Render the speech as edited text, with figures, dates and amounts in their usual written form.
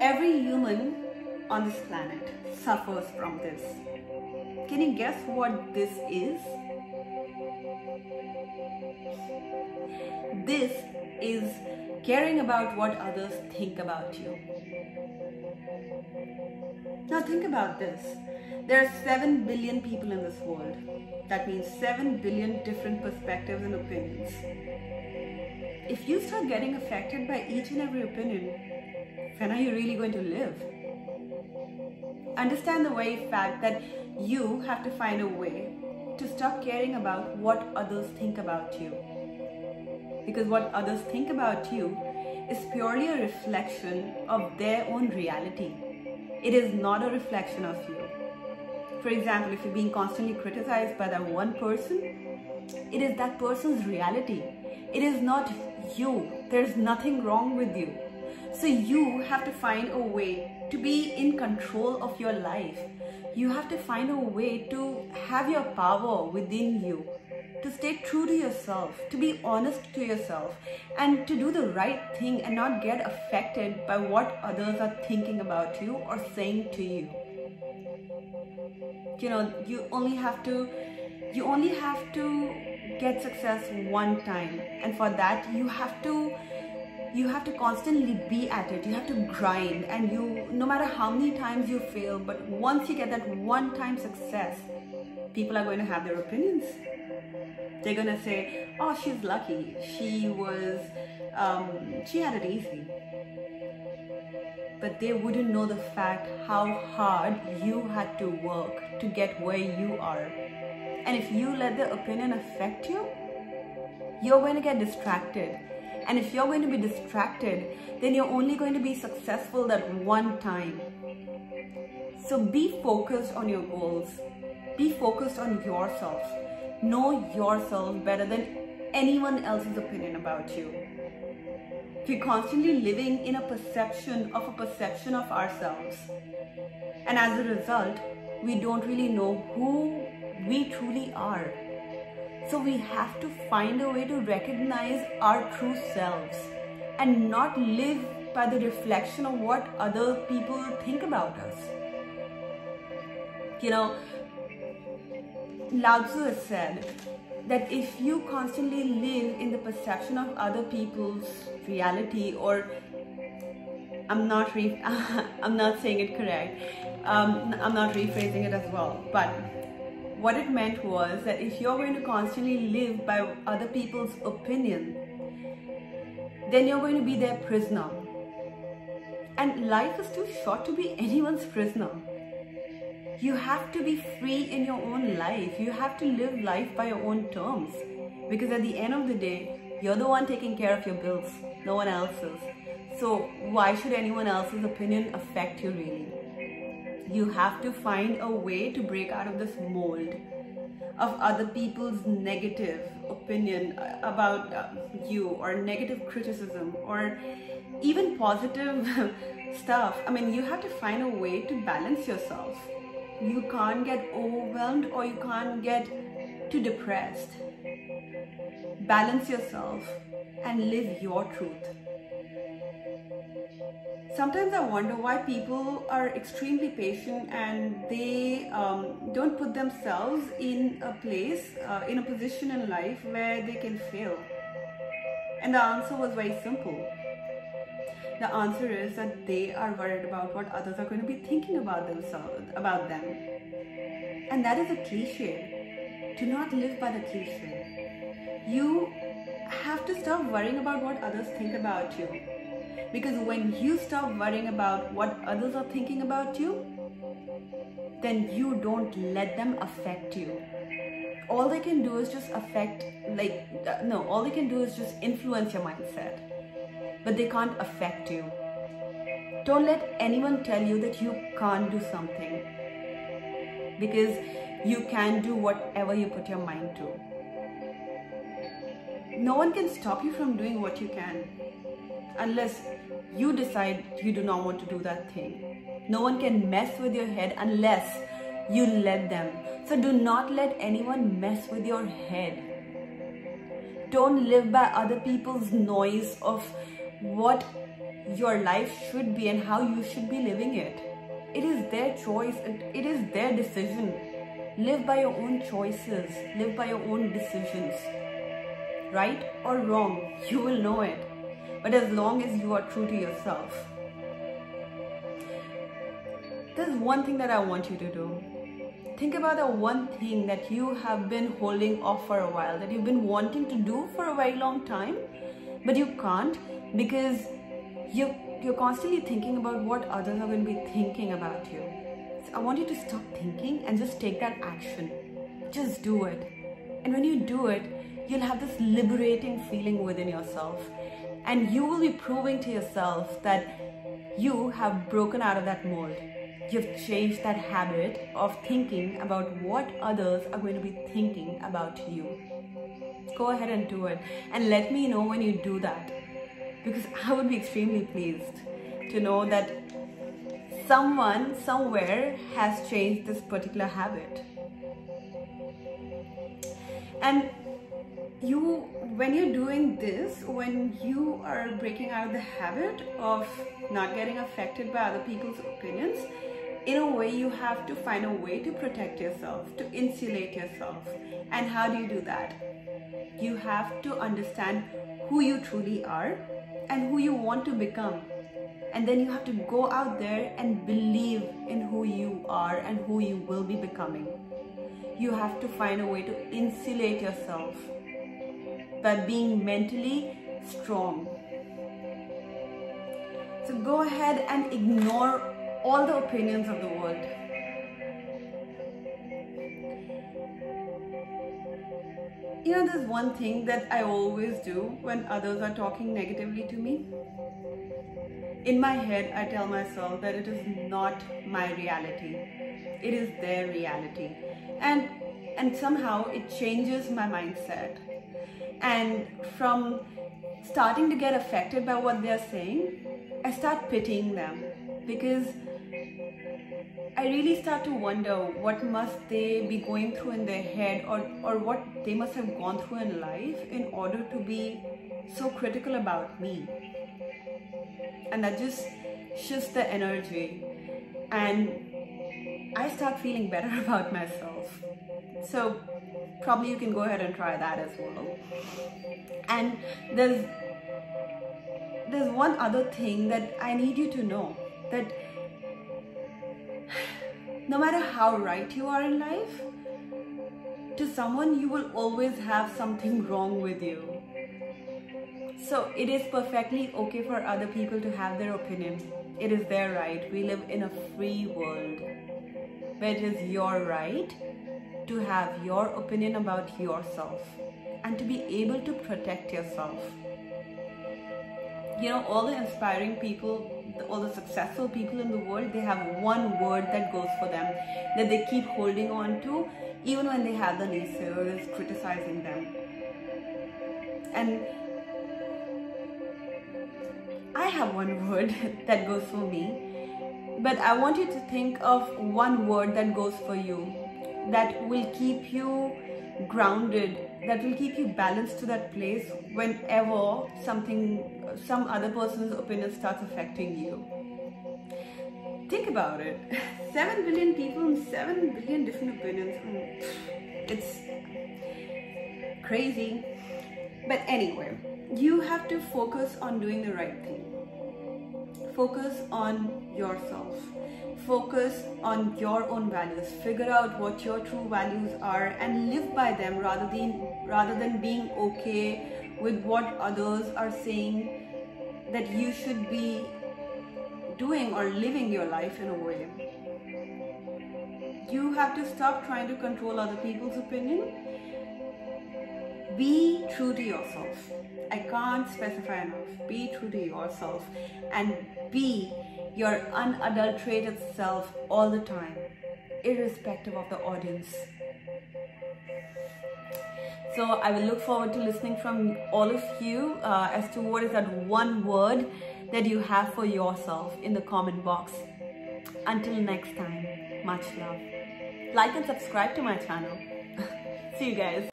Every human on this planet suffers from this. Can you guess what this is? This is caring about what others think about you. Now think about this. There are 7 billion people in this world. That means 7 billion different perspectives and opinions. If you start getting affected by each and every opinion, when are you really going to live? Understand the very fact that you have to find a way to stop caring about what others think about you. Because what others think about you is purely a reflection of their own reality. It is not a reflection of you. For example, if you're being constantly criticized by that one person, it is that person's reality. It is not you. There's nothing wrong with you. So you have to find a way to be in control of your life. You have to find a way to have your power within you, to stay true to yourself, to be honest to yourself, and to do the right thing and not get affected by what others are thinking about you or saying to you. You know, you only have to get success one time, and for that you have to constantly be at it. You have to grind, and no matter how many times you fail, but once you get that one-time success, people are going to have their opinions. They're going to say, oh, she's lucky, she had it easy. But they wouldn't know the fact how hard you had to work to get where you are. And if you let their opinion affect you, you're going to get distracted. And if you're going to be distracted, then you're only going to be successful that one time. So be focused on your goals. Be focused on yourself. Know yourself better than anyone else's opinion about you. We're constantly living in a perception of ourselves. And as a result, we don't really know who we truly are. So we have to find a way to recognize our true selves and not live by the reflection of what other people think about us. You know, Lao Tzu has said that if you constantly live in the perception of other people's reality, or I'm not saying it correct, I'm not rephrasing it as well, but what it meant was that if you're going to constantly live by other people's opinion, then you're going to be their prisoner. And life is too short to be anyone's prisoner. You have to be free in your own life. You have to live life by your own terms. Because at the end of the day, you're the one taking care of your bills, no one else's. So why should anyone else's opinion affect you really? You have to find a way to break out of this mold of other people's negative opinion about you, or negative criticism, or even positive stuff. I mean, you have to find a way to balance yourself. You can't get overwhelmed, or you can't get too depressed. Balance yourself and live your truth. Sometimes I wonder why people are extremely patient and they don't put themselves in a place, in a position in life where they can fail. And the answer was very simple. The answer is that they are worried about what others are going to be thinking about them. And that is a cliche. Do not live by the cliche. You have to stop worrying about what others think about you. Because when you stop worrying about what others are thinking about you, then you don't let them affect you. All they can do is just all they can do is just influence your mindset. But they can't affect you. Don't let anyone tell you that you can't do something. Because you can do whatever you put your mind to. No one can stop you from doing what you can, unless you decide you do not want to do that thing. No one can mess with your head unless you let them. So do not let anyone mess with your head. Don't live by other people's noise of what your life should be and how you should be living it. It is their choice, it is their decision. Live by your own choices, live by your own decisions. Right or wrong, you will know it. But as long as you are true to yourself. There's one thing that I want you to do. Think about the one thing that you have been holding off for a while, that you've been wanting to do for a very long time, but you can't because you're constantly thinking about what others are going to be thinking about you. So I want you to stop thinking and just take that action. Just do it. And when you do it, you'll have this liberating feeling within yourself. And you will be proving to yourself that you have broken out of that mold. You've changed that habit of thinking about what others are going to be thinking about you. Go ahead and do it. And let me know when you do that. Because I would be extremely pleased to know that someone somewhere has changed this particular habit. And when you're doing this, when you are breaking out of the habit of not getting affected by other people's opinions, in a way you have to find a way to protect yourself, to insulate yourself. And how do you do that? You have to understand who you truly are and who you want to become. And then you have to go out there and believe in who you are and who you will be becoming. You have to find a way to insulate yourself by being mentally strong. So go ahead and ignore all the opinions of the world. You know, there's one thing that I always do when others are talking negatively to me. In my head, I tell myself that it is not my reality. It is their reality. And somehow it changes my mindset. And from starting to get affected by what they're saying, I start pitying them, because I really start to wonder what must they be going through in their head, or what they must have gone through in life in order to be so critical about me. And that just shifts the energy, and I start feeling better about myself. So probably you can go ahead and try that as well. And there's one other thing that I need you to know, that no matter how right you are in life, to someone you will always have something wrong with you. So it is perfectly okay for other people to have their opinion. It is their right. We live in a free world where it is your right to have your opinion about yourself and to be able to protect yourself. You know, all the inspiring people, all the successful people in the world, they have one word that goes for them, that they keep holding on to even when they have the naysayers criticizing them. And I have one word that goes for me, but I want you to think of one word that goes for you, that will keep you grounded, that will keep you balanced to that place whenever some other person's opinion starts affecting you. Think about it. 7 billion people and 7 billion different opinions. It's crazy. But anyway, you have to focus on doing the right thing. Focus on yourself. Focus on your own values. Figure out what your true values are and live by them rather than being okay with what others are saying that you should be doing or living your life in a way. You have to stop trying to control other people's opinion. Be true to yourself. I can't specify enough. Be true to yourself and be your unadulterated self all the time, irrespective of the audience. So I will look forward to listening from all of you as to what is that one word that you have for yourself in the comment box. Until next time, much love. Like and subscribe to my channel. See you guys.